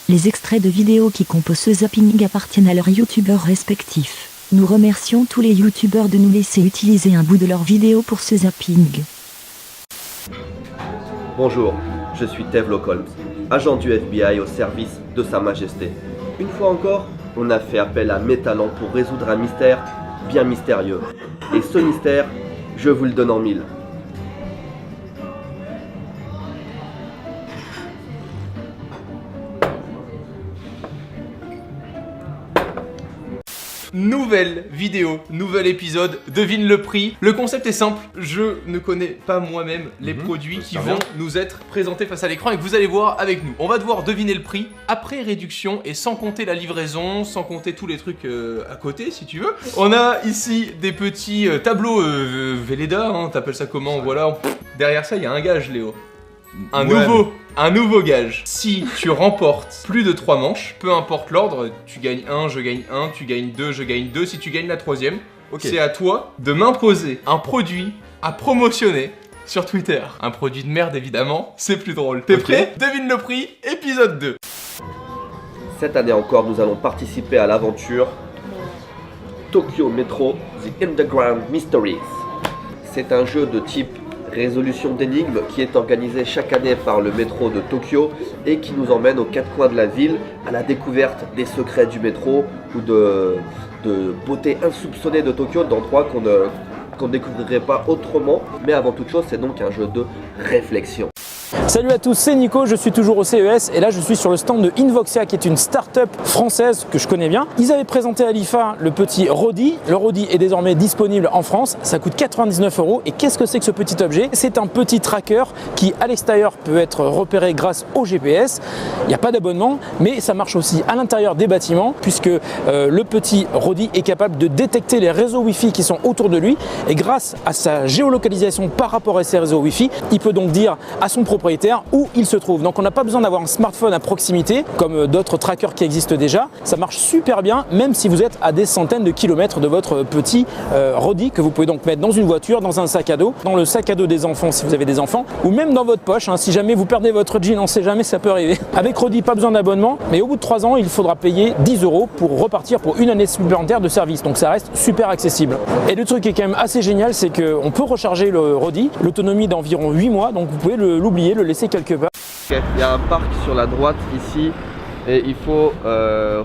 Les extraits de vidéos qui composent ce zapping appartiennent à leurs youtubeurs respectifs. Nous remercions tous les youtubeurs de nous laisser utiliser un bout de leur vidéo pour ce zapping. Bonjour, je suis Tevlok Holmes, agent du FBI au service de Sa Majesté. Une fois encore, on a fait appel à mes talents pour résoudre un mystère bien mystérieux. Et ce mystère, je vous le donne en mille. Nouvelle vidéo, nouvel épisode, devine le prix. Le concept est simple, je ne connais pas moi-même les produits qui vont nous être présentés face à l'écran et que vous allez voir avec nous. On va devoir deviner le prix après réduction et sans compter la livraison, sans compter tous les trucs à côté si tu veux. On a ici des petits tableaux Velleda, hein, t'appelles ça comment, voilà. Derrière ça il y a un gage Léo. Un nouveau gage. Si tu remportes plus de 3 manches, peu importe l'ordre, tu gagnes 1, je gagne 1, tu gagnes 2, je gagne 2, si tu gagnes la 3ème, c'est à toi de m'imposer un produit à promotionner sur Twitter. Un produit de merde évidemment, c'est plus drôle. T'es prêt? Devine le prix, épisode 2. Cette année encore, nous allons participer à l'aventure Tokyo Metro The Underground Mysteries. C'est un jeu de type résolution d'énigmes qui est organisée chaque année par le métro de Tokyo et qui nous emmène aux 4 coins de la ville à la découverte des secrets du métro ou de beautés insoupçonnées de Tokyo, d'endroits qu'on ne découvrirait pas autrement. Mais avant toute chose, c'est donc un jeu de réflexion. Salut à tous, c'est Nico, je suis toujours au CES et là je suis sur le stand de Invoxia qui est une start-up française que je connais bien. Ils avaient présenté à l'IFA le petit Rodi. Le Rodi est désormais disponible en France, ça coûte 99 € et qu'est-ce que c'est que ce petit objet? C'est un petit tracker qui à l'extérieur peut être repéré grâce au GPS. Il n'y a pas d'abonnement mais ça marche aussi à l'intérieur des bâtiments puisque le petit Rodi est capable de détecter les réseaux Wi-Fi qui sont autour de lui et grâce à sa géolocalisation par rapport à ces réseaux Wi-Fi, il peut donc dire à son propriétaire où il se trouve. Donc on n'a pas besoin d'avoir un smartphone à proximité comme d'autres trackers qui existent déjà. Ça marche super bien même si vous êtes à des centaines de kilomètres de votre petit Rodi que vous pouvez donc mettre dans une voiture, dans un sac à dos, dans le sac à dos des enfants si vous avez des enfants ou même dans votre poche hein, si jamais vous perdez votre jean, on ne sait jamais, ça peut arriver. Avec Rodi, pas besoin d'abonnement mais au bout de 3 ans il faudra payer 10 € pour repartir pour une année supplémentaire de service. Donc ça reste super accessible. Et le truc qui est quand même assez génial c'est qu'on peut recharger le Rodi, l'autonomie d'environ 8 mois donc vous pouvez l'oublier, le laisser quelque part. Il y a un parc sur la droite ici et il faut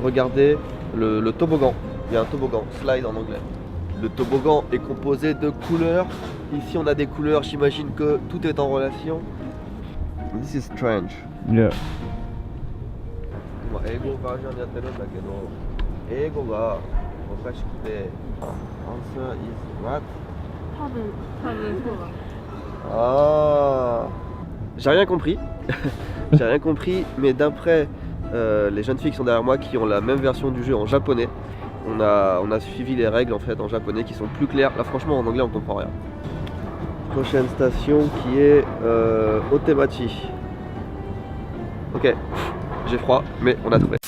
regarder le toboggan. Il y a un toboggan, slide en anglais. Le toboggan est composé de couleurs. Ici on a des couleurs, j'imagine que tout est en relation. This is strange. Yeah. 英語バージョンでやってるんだけど、英語がおかしくて Answer is what? 多分そうだ。Ah, j'ai rien compris. J'ai rien compris, mais d'après les jeunes filles qui sont derrière moi qui ont la même version du jeu en japonais, on a suivi les règles en fait en japonais qui sont plus claires. Là franchement en anglais on comprend rien. Prochaine station qui est Otemachi. Ok, j'ai froid, mais on a trouvé.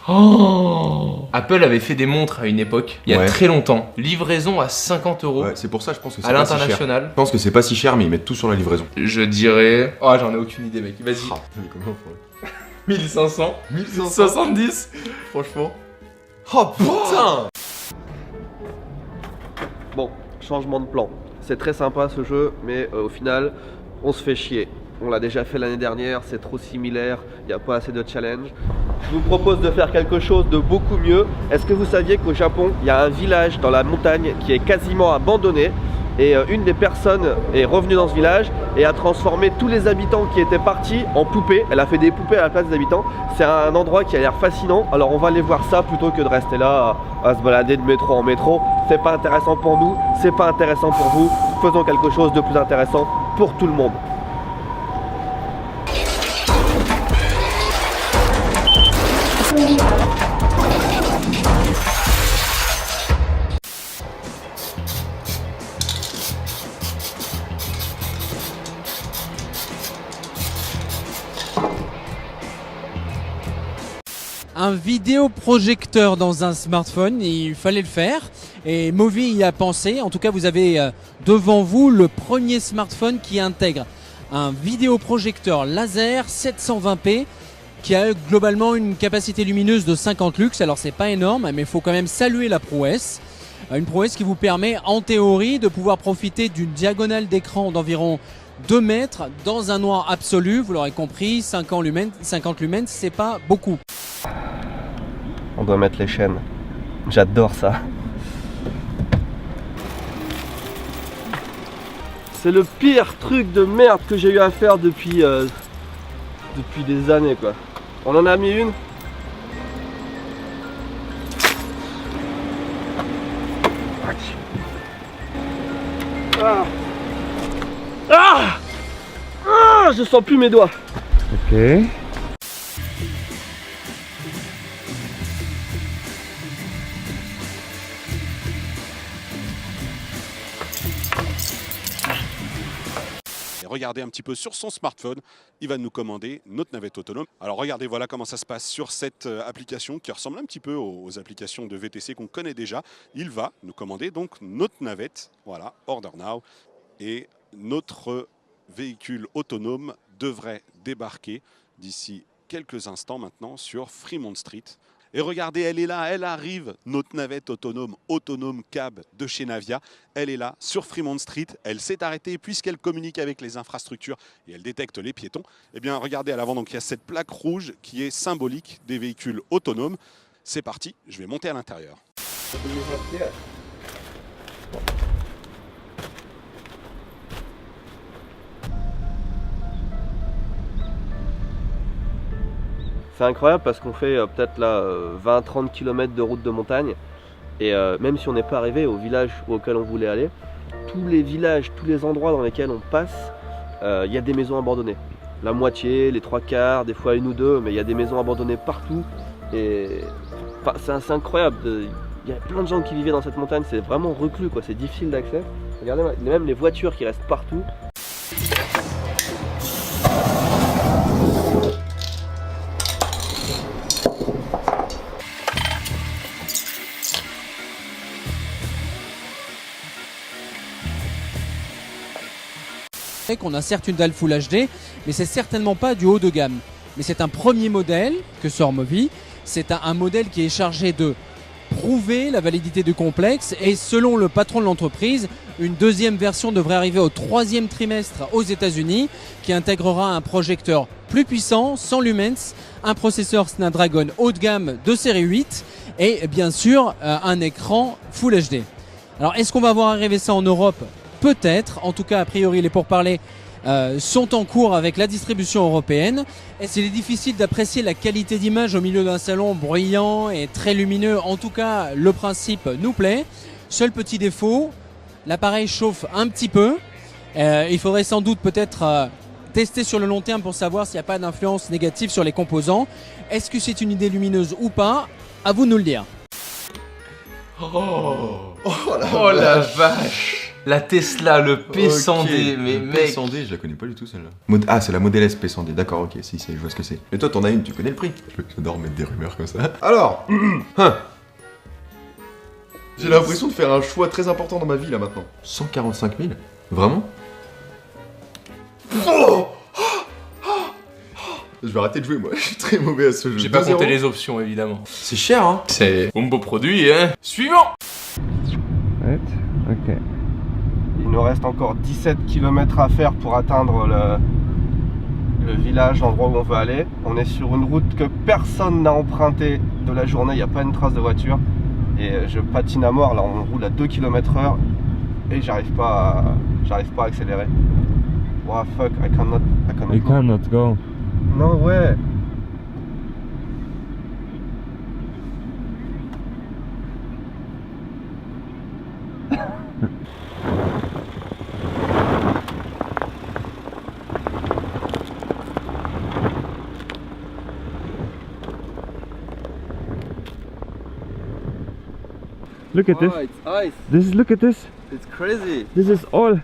Oh, Apple avait fait des montres à une époque, il y a très longtemps. Livraison à 50 €. Ouais, c'est pour ça je pense que c'est à pas si cher. l'international. Je pense que c'est pas si cher mais ils mettent tout sur la livraison. Je dirais... Oh j'en ai aucune idée mec, vas-y. Ah, combien on ferait 1500 1500 70. Franchement. Oh putain. Bon, changement de plan. C'est très sympa ce jeu, mais au final, on se fait chier. On l'a déjà fait l'année dernière, c'est trop similaire, il n'y a pas assez de challenge. Je vous propose de faire quelque chose de beaucoup mieux. Est-ce que vous saviez qu'au Japon, il y a un village dans la montagne qui est quasiment abandonné et une des personnes est revenue dans ce village et a transformé tous les habitants qui étaient partis en poupées. Elle a fait des poupées à la place des habitants. C'est un endroit qui a l'air fascinant. Alors on va aller voir ça plutôt que de rester là à se balader de métro en métro. C'est pas intéressant pour nous, c'est pas intéressant pour vous. Faisons quelque chose de plus intéressant pour tout le monde. Un vidéoprojecteur dans un smartphone, il fallait le faire et Movi y a pensé. En tout cas, vous avez devant vous le premier smartphone qui intègre un vidéoprojecteur laser 720p qui a globalement une capacité lumineuse de 50 lux. Alors c'est pas énorme, mais il faut quand même saluer la prouesse. Une prouesse qui vous permet en théorie de pouvoir profiter d'une diagonale d'écran d'environ 2 mètres dans un noir absolu. Vous l'aurez compris, 50 lumens, c'est pas beaucoup. On doit mettre les chaînes. J'adore ça. C'est le pire truc de merde que j'ai eu à faire depuis des années quoi. On en a mis une. Ah. Ah. Ah, je sens plus mes doigts. Ok. Et regardez un petit peu sur son smartphone, il va nous commander notre navette autonome. Alors regardez, voilà comment ça se passe sur cette application qui ressemble un petit peu aux applications de VTC qu'on connaît déjà. Il va nous commander donc notre navette, voilà, Order Now, et notre véhicule autonome devrait débarquer d'ici quelques instants maintenant sur Fremont Street. Et regardez, elle est là, elle arrive, notre navette autonome cab de chez Navia. Elle est là, sur Fremont Street. Elle s'est arrêtée puisqu'elle communique avec les infrastructures et elle détecte les piétons. Eh bien, regardez à l'avant, donc il y a cette plaque rouge qui est symbolique des véhicules autonomes. C'est parti, je vais monter à l'intérieur. C'est incroyable parce qu'on fait peut-être là 20-30 km de route de montagne et même si on n'est pas arrivé au village auquel on voulait aller, tous les villages, tous les endroits dans lesquels on passe, il y a des maisons abandonnées. La moitié, les 3/4, des fois 1 ou 2, mais il y a des maisons abandonnées partout et enfin, c'est incroyable. Il y a plein de gens qui vivaient dans cette montagne, c'est vraiment reclus quoi, c'est difficile d'accès. Regardez même les voitures qui restent partout. Qu'on a certes une dalle Full HD, mais c'est certainement pas du haut de gamme. Mais c'est un premier modèle que sort Movi. C'est un modèle qui est chargé de prouver la validité du complexe et selon le patron de l'entreprise, une deuxième version devrait arriver au 3e trimestre aux États-Unis qui intégrera un projecteur plus puissant, 100 lumens, un processeur Snapdragon haut de gamme de série 8 et bien sûr un écran Full HD. Alors est-ce qu'on va voir arriver ça en Europe ? Peut-être, en tout cas a priori les pourparlers sont en cours avec la distribution européenne. Et il est difficile d'apprécier la qualité d'image au milieu d'un salon bruyant et très lumineux. En tout cas, le principe nous plaît. Seul petit défaut, l'appareil chauffe un petit peu. Il faudrait sans doute peut-être tester sur le long terme pour savoir s'il n'y a pas d'influence négative sur les composants. Est-ce que c'est une idée lumineuse ou pas ? À vous de nous le dire. Oh la vache. La Tesla, le P100D, okay. Mais le mec... P100D, je la connais pas du tout celle-là. Ah, c'est la Model S P100D, d'accord, ok, si, je vois ce que c'est. Mais toi, t'en as une, tu connais le prix. J'adore mettre des rumeurs comme ça. Alors, j'ai l'impression de faire un choix très important dans ma vie, là, maintenant. 145 000 ? Vraiment ? Je vais arrêter de jouer, moi, je suis très mauvais à ce jeu. J'ai pas compté les options, évidemment. C'est cher, hein. C'est un beau produit, hein. Suivant. Ouais, ok. Il nous reste encore 17 km à faire pour atteindre le village, l'endroit où on veut aller. On est sur une route que personne n'a empruntée de la journée, il n'y a pas une trace de voiture. Et je patine à mort, là on roule à 2 km/h et j'arrive pas à accélérer. Wow, fuck, I cannot go. No way. Look at this. It's ice. Look at this. It's crazy. This is all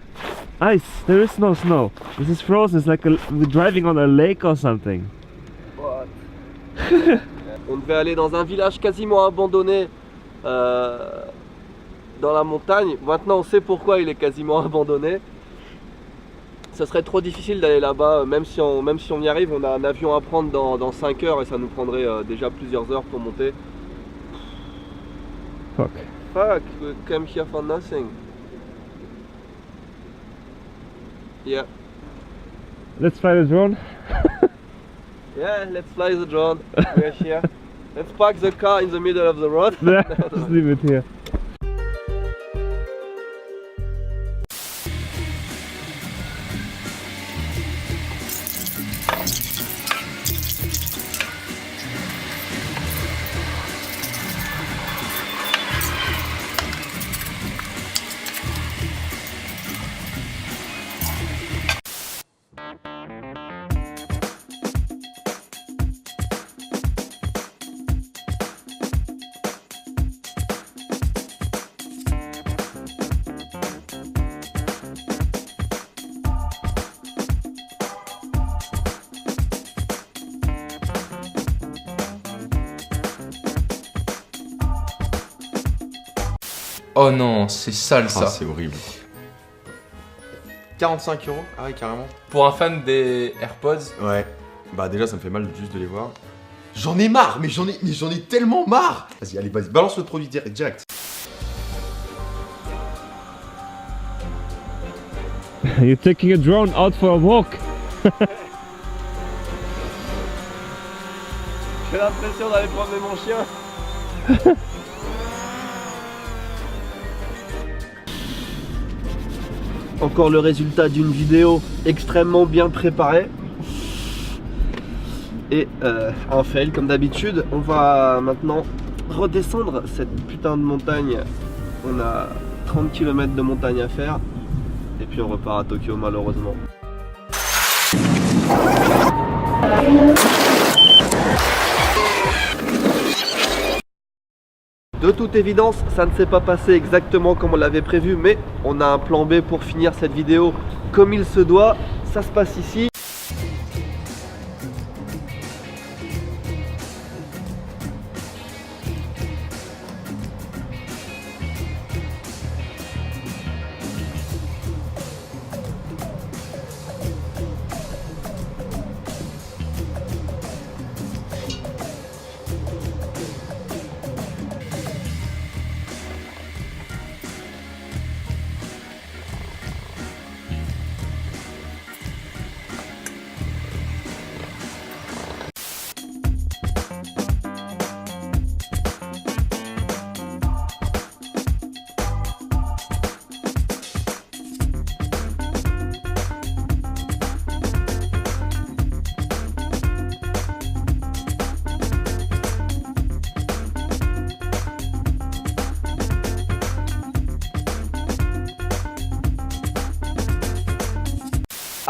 ice. There is no snow. This is frozen. It's like we're driving on a lake or something. What? On devait aller dans un village quasiment abandonné dans la montagne. Maintenant on sait pourquoi il est quasiment abandonné. Ça serait trop difficile d'aller là-bas, même si on y arrive. On a un avion à prendre dans 5 heures et ça nous prendrait déjà plusieurs heures pour monter. Fuck. Fuck, we came here for nothing. Yeah. Let's fly the drone. Yeah, let's fly the drone. We're here. Let's park the car in the middle of the road. Yeah, just leave it here. Oh non, c'est sale ça. Ah, c'est horrible. 45 €. Ah ouais, carrément. Pour un fan des AirPods. Ouais. Bah déjà ça me fait mal juste de les voir. J'en ai marre, mais j'en ai tellement marre. Vas-y, allez, vas-y, balance le produit direct. You're taking a drone out for a walk. J'ai l'impression d'aller promener mon chien. Encore le résultat d'une vidéo extrêmement bien préparée. Et un fail comme d'habitude. On va maintenant redescendre cette putain de montagne. On a 30 km de montagne à faire. Et puis on repart à Tokyo malheureusement. De toute évidence, ça ne s'est pas passé exactement comme on l'avait prévu, mais on a un plan B pour finir cette vidéo comme il se doit. Ça se passe ici.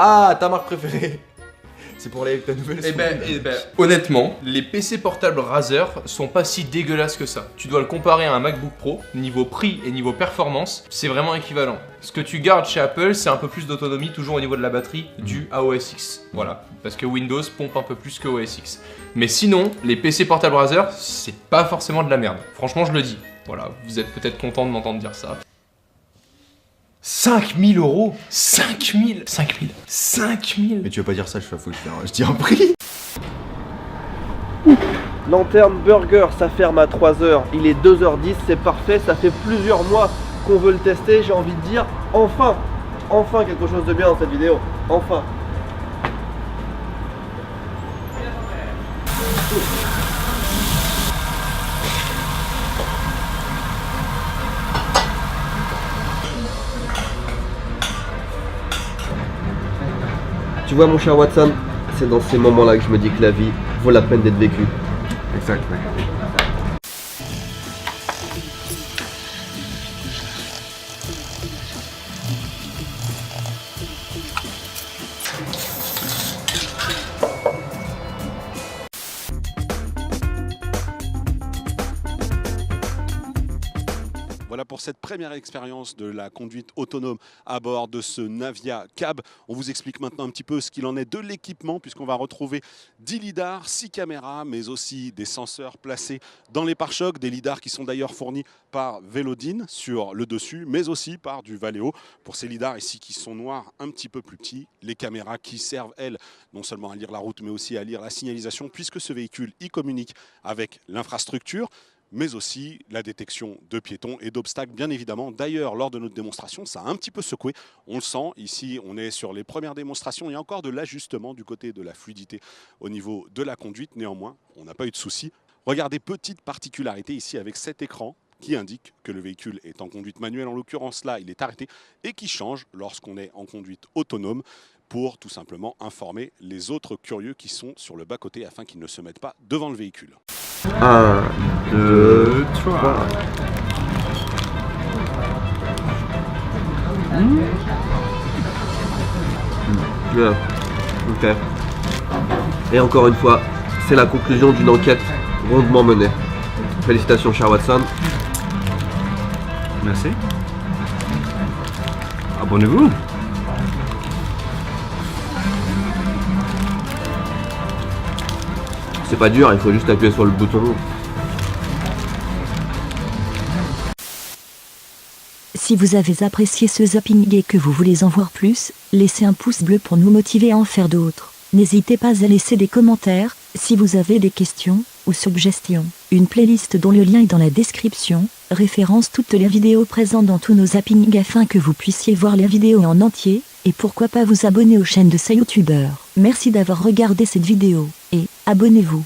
Ah, ta marque préférée. C'est pour ta nouvelle souris. Honnêtement, les PC portables Razer sont pas si dégueulasses que ça. Tu dois le comparer à un MacBook Pro, niveau prix et niveau performance, c'est vraiment équivalent. Ce que tu gardes chez Apple, c'est un peu plus d'autonomie, toujours au niveau de la batterie, dû à OS X. Voilà, parce que Windows pompe un peu plus que OS X. Mais sinon, les PC portables Razer, c'est pas forcément de la merde. Franchement, je le dis. Voilà, vous êtes peut-être content de m'entendre dire ça. 5000 €. 5000. Mais tu veux pas dire ça, faut que je dis un prix. Lanterne Burger, ça ferme à 3h. Il est 2h10, c'est parfait. Ça fait plusieurs mois qu'on veut le tester. J'ai envie de dire, enfin quelque chose de bien dans cette vidéo. Enfin. Tu vois mon cher Watson, c'est dans ces moments-là que je me dis que la vie vaut la peine d'être vécue. Exact, ouais. Voilà pour cette première expérience de la conduite autonome à bord de ce Navia Cab. On vous explique maintenant un petit peu ce qu'il en est de l'équipement, puisqu'on va retrouver 10 lidars, 6 caméras, mais aussi des senseurs placés dans les pare-chocs, des lidars qui sont d'ailleurs fournis par Velodyne sur le dessus, mais aussi par du Valeo. Pour ces lidars ici qui sont noirs, un petit peu plus petits, les caméras qui servent, elles, non seulement à lire la route, mais aussi à lire la signalisation, puisque ce véhicule y communique avec l'infrastructure, mais aussi la détection de piétons et d'obstacles, bien évidemment. D'ailleurs, lors de notre démonstration, ça a un petit peu secoué. On le sent, ici, on est sur les premières démonstrations. Il y a encore de l'ajustement du côté de la fluidité au niveau de la conduite. Néanmoins, on n'a pas eu de soucis. Regardez, petite particularité ici avec cet écran qui indique que le véhicule est en conduite manuelle. En l'occurrence, là, il est arrêté et qui change lorsqu'on est en conduite autonome pour tout simplement informer les autres curieux qui sont sur le bas-côté afin qu'ils ne se mettent pas devant le véhicule. 1, 2, 3. Bien. Ok. Et encore une fois, c'est la conclusion d'une enquête rondement menée. Félicitations, cher Watson. Merci. Abonnez-vous. C'est pas dur, il faut juste appuyer sur le bouton. Si vous avez apprécié ce zapping et que vous voulez en voir plus, laissez un pouce bleu pour nous motiver à en faire d'autres. N'hésitez pas à laisser des commentaires, si vous avez des questions ou suggestions. Une playlist dont le lien est dans la description, référence toutes les vidéos présentes dans tous nos zappings afin que vous puissiez voir les vidéos en entier, et pourquoi pas vous abonner aux chaînes de ces youtubeurs. Merci d'avoir regardé cette vidéo, et abonnez-vous.